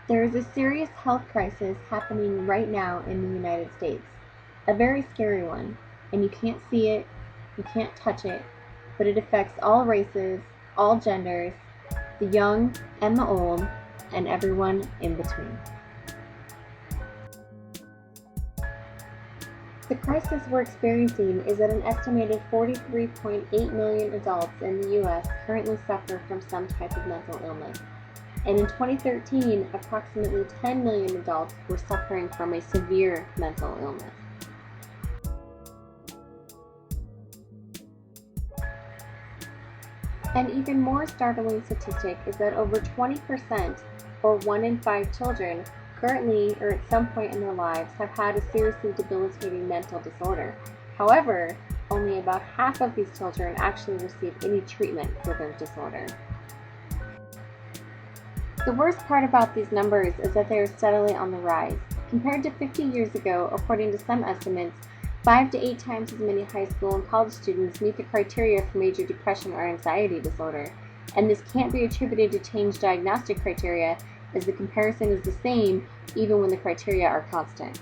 There is a serious health crisis happening right now in the United States. A very scary one, and you can't see it, you can't touch it, but it affects all races, all genders, the young and the old, and everyone in between. The crisis we're experiencing is that an estimated 43.8 million adults in the U.S. currently suffer from some type of mental illness. And in 2013, approximately 10 million adults were suffering from a severe mental illness. An even more startling statistic is that over 20%, or 1 in 5 children, currently or at some point in their lives have had a seriously debilitating mental disorder. However, only about half of these children actually receive any treatment for their disorder. The worst part about these numbers is that they are steadily on the rise. Compared to 50 years ago, according to some estimates, 5 to 8 times as many high school and college students meet the criteria for major depression or anxiety disorder, and this can't be attributed to changed diagnostic criteria, as the comparison is the same even when the criteria are constant.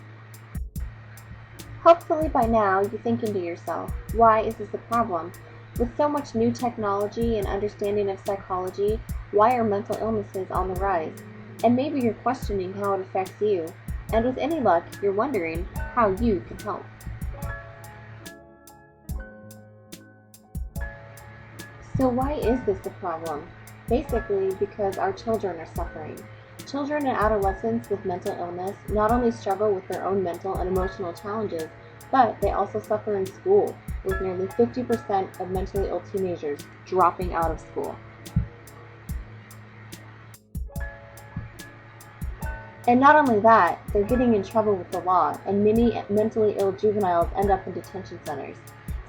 Hopefully by now you're thinking to yourself, why is this a problem? With so much new technology and understanding of psychology, why are mental illnesses on the rise? And maybe you're questioning how it affects you, and with any luck, you're wondering how you can help. So why is this a problem? Basically because our children are suffering. Children and adolescents with mental illness not only struggle with their own mental and emotional challenges, but they also suffer in school, with nearly 50% of mentally ill teenagers dropping out of school. And not only that, they're getting in trouble with the law, and many mentally ill juveniles end up in detention centers.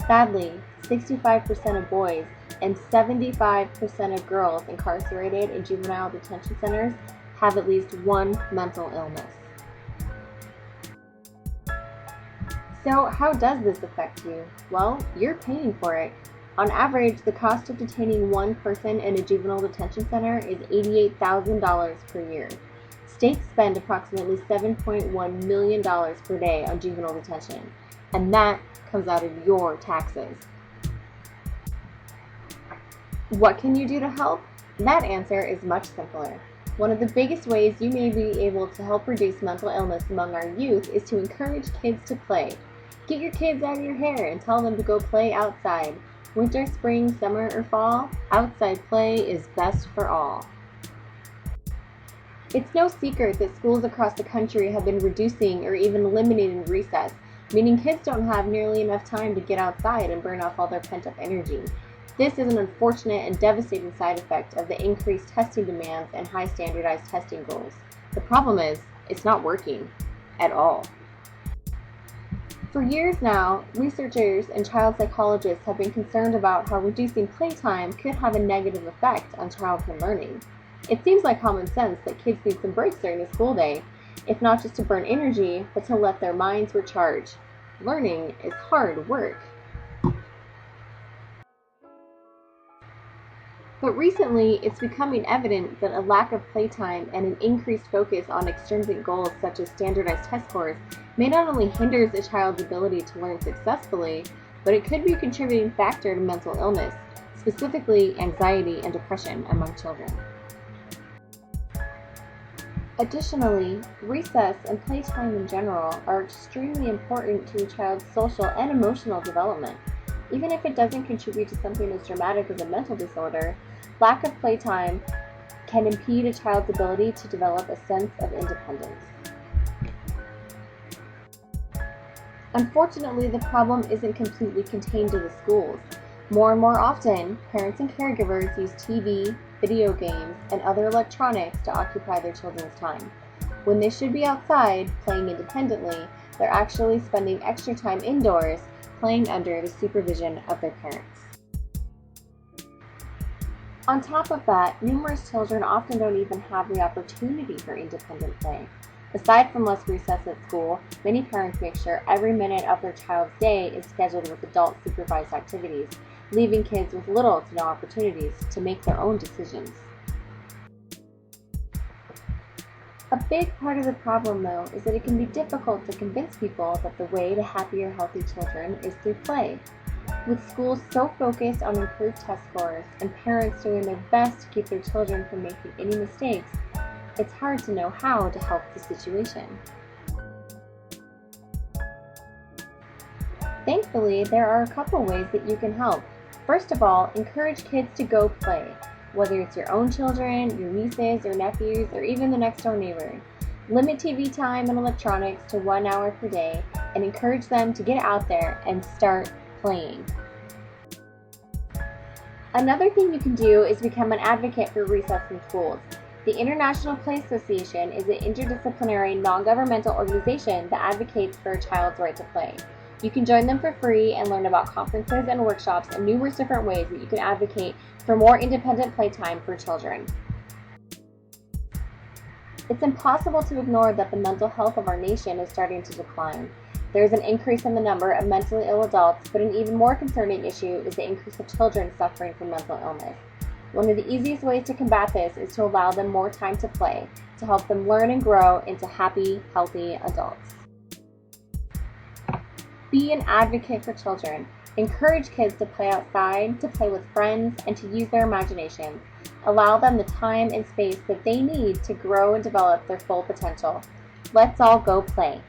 Sadly, 65% of boys and 75% of girls incarcerated in juvenile detention centers have at least one mental illness. So how does this affect you? Well, you're paying for it. On average, the cost of detaining one person in a juvenile detention center is $88,000 per year. States spend approximately $7.1 million per day on juvenile detention, and that comes out of your taxes. What can you do to help? That answer is much simpler. One of the biggest ways you may be able to help reduce mental illness among our youth is to encourage kids to play. Get your kids out of your hair and tell them to go play outside. Winter, spring, summer, or fall, outside play is best for all. It's no secret that schools across the country have been reducing or even eliminating recess, meaning kids don't have nearly enough time to get outside and burn off all their pent-up energy. This is an unfortunate and devastating side effect of the increased testing demands and high standardized testing goals. The problem is, it's not working at all. For years now, researchers and child psychologists have been concerned about how reducing playtime could have a negative effect on childhood learning. It seems like common sense that kids need some breaks during the school day, if not just to burn energy, but to let their minds recharge. Learning is hard work. But recently, it's becoming evident that a lack of playtime and an increased focus on extrinsic goals such as standardized test scores may not only hinder a child's ability to learn successfully, but it could be a contributing factor to mental illness, specifically anxiety and depression among children. Additionally, recess and playtime in general are extremely important to a child's social and emotional development. Even if it doesn't contribute to something as dramatic as a mental disorder, lack of playtime can impede a child's ability to develop a sense of independence. Unfortunately, the problem isn't completely contained to the schools. More and more often, parents and caregivers use TV, video games, and other electronics to occupy their children's time. When they should be outside, playing independently, they're actually spending extra time indoors, playing under the supervision of their parents. On top of that, numerous children often don't even have the opportunity for independent play. Aside from less recess at school, many parents make sure every minute of their child's day is scheduled with adult-supervised activities, leaving kids with little to no opportunities to make their own decisions. A big part of the problem, though, is that it can be difficult to convince people that the way to happier, healthy children is through play. With schools so focused on improved test scores and parents doing their best to keep their children from making any mistakes, it's hard to know how to help the situation. Thankfully, there are a couple ways that you can help. First of all, encourage kids to go play, whether it's your own children, your nieces or nephews, or even the next door neighbor. Limit TV time and electronics to 1 hour per day and encourage them to get out there and start playing. Another thing you can do is become an advocate for recess in schools. The International Play Association is an interdisciplinary, non-governmental organization that advocates for a child's right to play. You can join them for free and learn about conferences and workshops and numerous different ways that you can advocate for more independent playtime for children. It's impossible to ignore that the mental health of our nation is starting to decline. There is an increase in the number of mentally ill adults, but an even more concerning issue is the increase of children suffering from mental illness. One of the easiest ways to combat this is to allow them more time to play, to help them learn and grow into happy, healthy adults. Be an advocate for children. Encourage kids to play outside, to play with friends, and to use their imagination. Allow them the time and space that they need to grow and develop their full potential. Let's all go play.